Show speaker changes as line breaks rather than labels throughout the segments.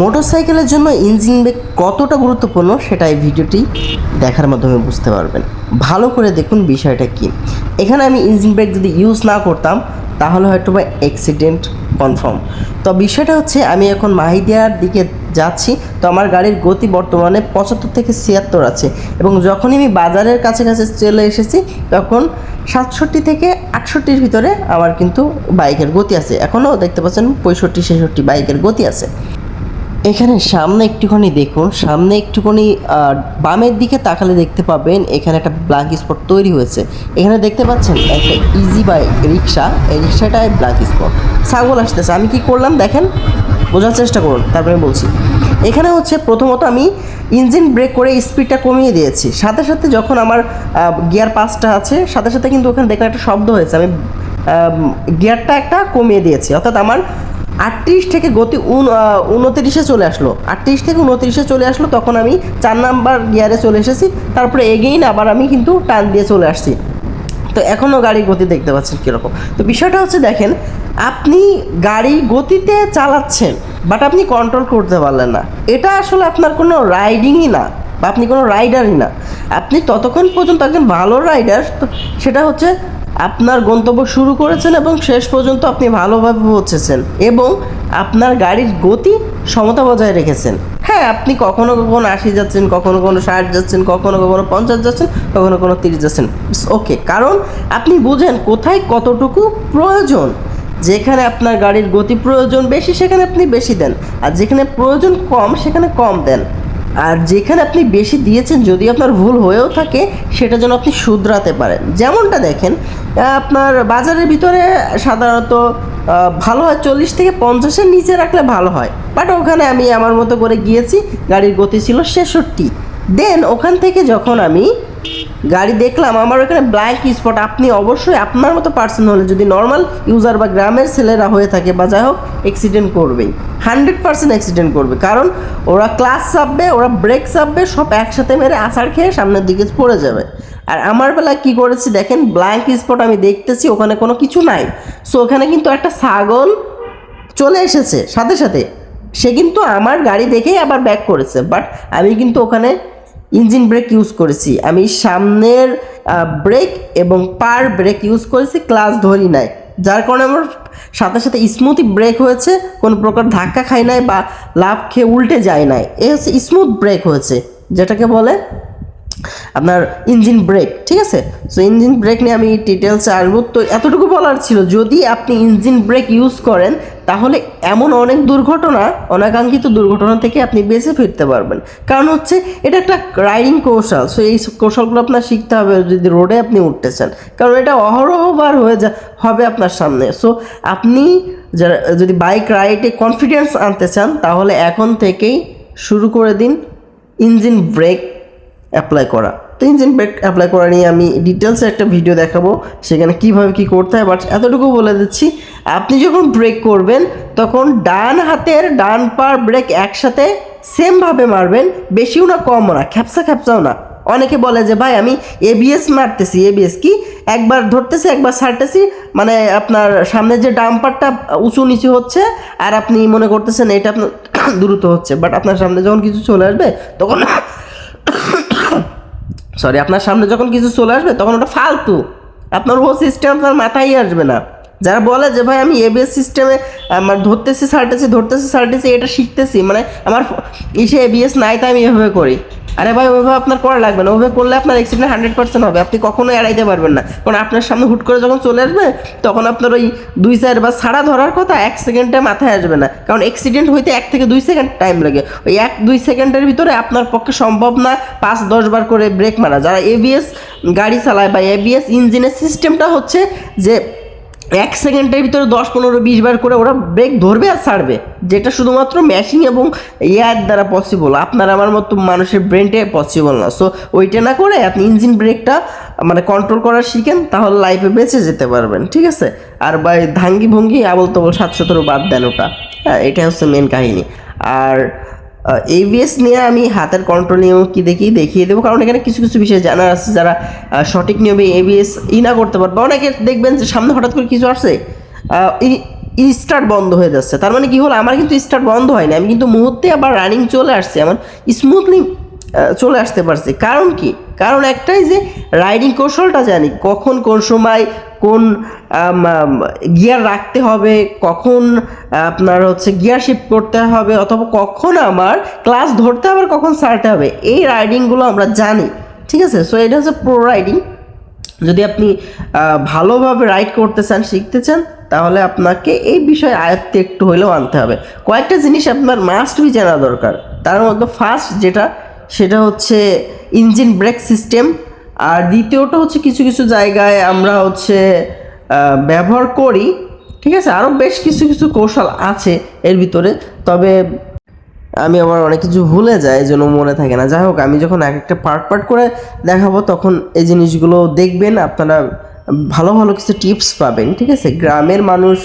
মোটরসাইকেলের জন্য engine brake কতটা গুরুত্বপূর্ণ সেটা এই ভিডিওটি দেখার মাধ্যমে বুঝতে পারবেন। ভালো করে দেখুন বিষয়টা কি। এখানে আমি ইঞ্জিন ব্রেক যদি ইউজ না করতাম তাহলে হয়তো বা অ্যাক্সিডেন্ট কনফার্ম। তো বিষয়টা হচ্ছে আমি এখন মাহিদিয়ার দিকে যাচ্ছি, তো আমার গাড়ির গতি বর্তমানে 75 থেকে 76 আছে, এবং যখনই আমি বাজারের কাছাকাছি চলে এসেছি তখন 67 থেকে 68-র ভিতরে আমার কিন্তু বাইকের গতি আছে। এখনও দেখতে পাচ্ছেন 65-66 বাইকের গতি আছে। এখানে সামনে একটুখানি দেখুন, সামনে একটুখানি বামের দিকে তাকালে দেখতে পাবেন এখানে একটা ব্ল্যাক স্পট তৈরি হয়েছে। এখানে দেখতে পাচ্ছেন একটা ইজি বাইক রিক্সা, এই রিক্সাটায় ব্ল্যাক স্পট। ছাগল আসতেছে, আমি কি করলাম দেখেন, বোঝার চেষ্টা করুন, তারপরে বলছি। এখানে হচ্ছে প্রথমত আমি ইঞ্জিন ব্রেক করে স্পিডটা কমিয়ে দিয়েছি, সাথে সাথে যখন আমার গিয়ার পাঁচটা আছে সাথে সাথে কিন্তু ওখানে দেখলাম একটা শব্দ হয়েছে, আমি গিয়ারটা একটা কমিয়ে দিয়েছি, অর্থাৎ আমার 38 থেকে গতি 29-এ চলে আসলো, 38 থেকে 29-এ চলে আসলো। তখন আমি 4 নাম্বার গিয়ারে চলে এসেছি, তারপরে এগেইন আবার আমি কিন্তু টান দিয়ে চলে আসছি। তো এখনও গাড়ির গতি দেখতে পাচ্ছেন কীরকম। তো বিষয়টা হচ্ছে দেখেন, আপনি গাড়ি গতিতে চালাচ্ছেন বাট আপনি কন্ট্রোল করতে পারলেন না, এটা আসলে আপনার কোনো রাইডিংই না, বা আপনি কোনো রাইডারই না। আপনি ততক্ষণ পর্যন্ত একজন ভালো রাইডার, তো সেটা হচ্ছে আপনার গন্তব্য শুরু করেছেন এবং শেষ পর্যন্ত আপনি ভালোভাবে পৌঁছেছেন এবং আপনার গাড়ির গতি সমতা বজায় রেখেছেন। হ্যাঁ, আপনি কখনো কখনো 80 যাচ্ছেন, কখনো কখনো 60 যাচ্ছেন, কখনো কখনো 50 যাচ্ছেন, কখনো কখনো 30 যাচ্ছেন, ওকে, কারণ আপনি বুঝেন কোথায় কতটুকু প্রয়োজন। যেখানে আপনার গাড়ির গতি প্রয়োজন বেশি সেখানে আপনি বেশি দেন, আর যেখানে প্রয়োজন কম সেখানে কম দেন। আর যেখানে আপনি বেশি দিয়েছেন যদি আপনার ভুল হয়েও থাকে সেটা যেন আপনি শুধরাতে পারেন। যেমনটা দেখেন, আপনার বাজারের ভিতরে সাধারণত ভালো হয় 40 থেকে 50-এর নিচে রাখলে ভালো হয়, বাট ওখানে আমি আমার মতো করে গিয়েছি, গাড়ির গতি ছিল 66। দেন ওখান থেকে যখন আমি গাড়ি দেখলাম আমার ওখানে ব্ল্যাক স্পট, আপনি অবশ্যই আপনার মতো পার্সন হলে, যদি নর্মাল ইউজার বা গ্রামের ছেলেরা হয়ে থাকে বা যাই হোক, অ্যাক্সিডেন্ট করবেই, 100% অ্যাক্সিডেন্ট করবে। কারণ ওরা ক্লাচ চাপবে, ওরা ব্রেক চাপবে, সব একসাথে মেরে আছাড় খেয়ে সামনের দিকে পড়ে যাবে। আর আমার বেলায় কী করেছি দেখেন, ব্ল্যাক স্পট আমি দেখতেছি ওখানে কোনো কিছু নাই, সো ওখানে কিন্তু একটা ছাগল চলে এসেছে সাথে সাথে, সে কিন্তু আমার গাড়ি দেখেই আবার ব্যাক করেছে, বাট আমি কিন্তু ওখানে ইঞ্জিন ব্রেক ইউজ করেছি, আমি সামনের ব্রেক এবং পার ব্রেক ইউজ করেছি, ক্লাচ ধরি নাই, যার কারণে আমার সাথে সাথে স্মুথই ব্রেক হয়েছে, কোনো প্রকার ধাক্কা খাই নাই বা লাফ খেয়ে উল্টে যায় নাই। এ হচ্ছে স্মুথ ব্রেক হয়েছে, যেটাকে বলে আপনার ইঞ্জিন ব্রেক। ঠিক আছে, সো ইঞ্জিন ব্রেক নিয়ে আমি ডিটেলসে আসবো। তো এতটুকু বলার ছিল, যদি আপনি ইঞ্জিন ব্রেক ইউজ করেন তাহলে এমন অনেক দুর্ঘটনা, অনাকাঙ্ক্ষিত দুর্ঘটনা থেকে আপনি বেঁচে ফিরতে পারবেন। কারণ হচ্ছে এটা একটা রাইডিং কৌশল, সো এই কৌশলগুলো আপনার শিখতে হবে যদি রোডে আপনি উঠতে চান, কারণ এটা অহরহবার হবে আপনার সামনে। সো আপনি যারা যদি বাইক রাইডে কনফিডেন্স আনতে চান তাহলে এখন থেকেই শুরু করে দিন ইঞ্জিন ব্রেক অ্যাপ্লাই করা। তো ইঞ্জিন ব্রেক অ্যাপ্লাই করা নিয়ে আমি ডিটেলসে একটা ভিডিও দেখাবো, সেখানে কীভাবে কী করতে হয়। বাট এতটুকু বলে দিচ্ছি, আপনি যখন ব্রেক করবেন তখন ডান হাতের ডান পার ব্রেক একসাথে সেমভাবে মারবেন, বেশিও না কমও না, খ্যাপসাও না। অনেকে বলে যে ভাই আমি এবিএস মারতেছি, এবিএস কি, একবার ধরতেছি একবার ছাড়তেছি, মানে আপনার সামনে যে ডাম্পারটা উঁচু নিচু হচ্ছে আর আপনি মনে করতেছেন এটা আপনার দ্রুত হচ্ছে, বাট আপনার সামনে যখন কিছু চলে আসবে তখন আপনার সামনে যখন কিছু চলে আসবে তখন ওটা ফালতু, আপনার ও সিস্টেম আপনার মাথায় আসবে না। যারা বলে যে ভাই আমি এবিএস সিস্টেমে আমার ধরতেছি ছাড়তেছি এটা শিখতেছি, মানে আমার ইসে এবিএস নাই তাই আমি এভাবে করি, আরে ভাই ওইভাবে আপনার করা লাগবে না, ওইভাবে করলে আপনার অ্যাক্সিডেন্ট 100% হবে, আপনি কখনোই এড়াইতে পারবেন না। কারণ আপনার সামনে হুট করে যখন চলে আসবে তখন আপনার ওই 2-4 বা ছাড়া ধরার কথা 1 সেকেন্ডে মাথায় আসবে না, কারণ অ্যাক্সিডেন্ট হইতে 1 থেকে 2 সেকেন্ড টাইম লাগে, ওই 1-2 সেকেন্ডের ভিতরে আপনার পক্ষে সম্ভব না 5-10 বার করে ব্রেক মারা। যারা এবিএস গাড়ি চালায় বা এবিএস ইঞ্জিনের সিস্টেমটা হচ্ছে যে 1 সেকেন্ডের ভিতরে 10-15-20 বার করে ওরা ব্রেক ধরবে আর ছাড়বে, যেটা শুধুমাত্র ম্যাশিং এবং এয়ার দ্বারা পসিবল, আপনার আমার মতো মানুষের ব্রেনটে পসিবল না। সো ওইটা না করে আপনি ইঞ্জিন ব্রেকটা মানে কন্ট্রোল করা শিখেন, তাহলে লাইফে বেঁচে যেতে পারবেন। ঠিক আছে, আর ভাই ধাঙ্গি ভঙ্গি আবল তবল 717 বাদ দেন ওটা, হ্যাঁ, এটা হচ্ছে মেন কাহিনী। আর এবিএস নিয়ে আমি হাতের কন্ট্রোল নিয়েও দেখিয়ে দেবো, কারণ এখানে কিছু কিছু বিষয় জানার আছে, যারা সঠিক নিয়মে এবিএস না করতে পারবে। অনেকে দেখবেন যে সামনে হঠাৎ করে কিছু আসছে, স্টার্ট বন্ধ হয়ে যাচ্ছে। তার মানে কি হলো, আমার কিন্তু স্টার্ট বন্ধ হয়নি, আমি কিন্তু মুহূর্তে আবার রানিং চলে আসছে, আমার স্মুথলি চলে আসতে পারছি। কারণ কি, কারণ একটাই যে রাইডিং কৌশলটা জানি, কখন কোন সময় কোন গিয়ার রাখতে হবে, কখন আপনার হচ্ছে গিয়ার শিফট করতে হবে, অথবা কখন আমার ক্লাস ধরতে হবে, কখন ছাড়তে হবে, এই রাইডিংগুলো আমরা জানি। ঠিক আছে, সো এটা হচ্ছে প্রো রাইডিং। যদি আপনি ভালোভাবে রাইড করতে চান, শিখতে চান, তাহলে আপনাকে এই বিষয়ে আয়ত্তে একটু হলেও আনতে হবে। কয়েকটা জিনিস আপনার মাস্ট বি জানা দরকার। তার মধ্যে ফার্স্ট যেটা, সেটা হচ্ছে ইঞ্জিন ব্রেক সিস্টেম। আর দ্বিতীয়টা হচ্ছে কিছু কিছু জায়গায় আমরা হচ্ছে ব্যবহার করি। ঠিক আছে, আরও বেশ কিছু কিছু কৌশল আছে এর ভিতরে, তবে আমি আবার অনেক কিছু ভুলে যাই, এই জন্য মনে থাকে না। যাই হোক, আমি যখন এক একটা পার্ট পার্ট করে দেখাবো, তখন এই জিনিসগুলো দেখবেন, আপনারা ভালো ভালো কিছু টিপস পাবেন। ঠিক আছে, গ্রামের মানুষ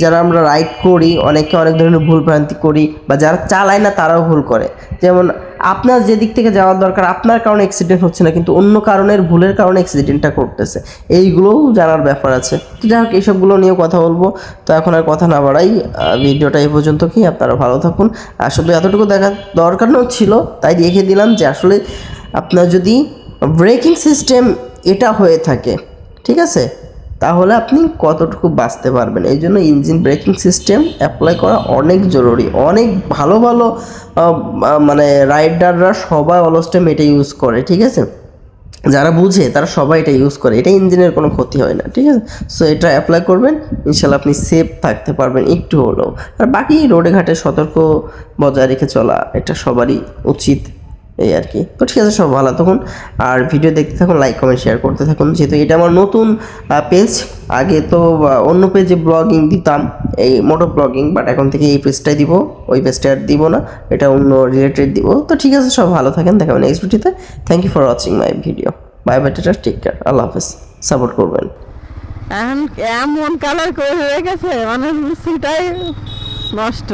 যারা আমরা রাইড করি, অনেকে অনেক ধরনের ভুল ভ্রান্তি করি, বা যারা চালায় না তারাও ভুল করে। যেমন আপনার যে দিক থেকে যাওয়ার দরকার, আপনার কারণে অ্যাক্সিডেন্ট হচ্ছে না, কিন্তু অন্য কারণের ভুলের কারণে অ্যাক্সিডেন্টটা করতেছে, এইগুলোও জানার ব্যাপার আছে। তো যাই হোক, এইসবগুলো নিয়েও কথা বলবো। তো এখন আর কথা না বাড়াই, ভিডিওটা এই পর্যন্ত, কি আপনারা ভালো থাকুন। আসলে এতটুকু দেখার দরকার ছিল, তাই রেখে দিলাম যে আসলে আপনার যদি ব্রেকিং সিস্টেম এটা হয়ে থাকে, ঠিক আছে, তাহলে আপনি কতটুকু বাঁচতে পারবেন। এই জন্য ইঞ্জিন ব্রেকিং সিস্টেম অ্যাপ্লাই করা অনেক জরুরি। অনেক ভালো ভালো মানে রাইডাররা সবাই অলস টাইম এটা ইউজ করে। ঠিক আছে, যারা বুঝে তারা সবাই এটা ইউজ করে, এটা ইঞ্জিনের কোনো ক্ষতি হয় না। ঠিক আছে, সো এটা অ্যাপ্লাই করবেন, ইনশাল্লাহ আপনি সেফ থাকতে পারবেন একটু হলেও। আর বাকি রোডে ঘাটে সতর্ক বজায় রেখে চলা, এটা সবারই উচিত, এই আর কি। তো ঠিক আছে, সব ভালো থাকুন, আর ভিডিও দেখতে থাকুন, লাইক কমেন্ট শেয়ার করতে থাকুন। যেহেতু এটা আমার নতুন পেজ, আগে তো অন্য পেজে ব্লগিং দিতাম, এই মোটো ব্লগিং, বাট এখন থেকে এই পেজটাই দিব, ওই পেজটা আর দিব না, এটা অন্য রিলেটেড দিব। তো ঠিক আছে, সব ভালো থাকেন, দেখাবেন নেক্সট ভিডিওতে। Thank you for watching my ভিডিও। বাই বাই, টেক কেয়ার, আল্লাহ হাফেজ, সাপোর্ট করবেন।
এখন এমন কালার করে গেছে, মানে মিস্ত্রিটাই নষ্ট।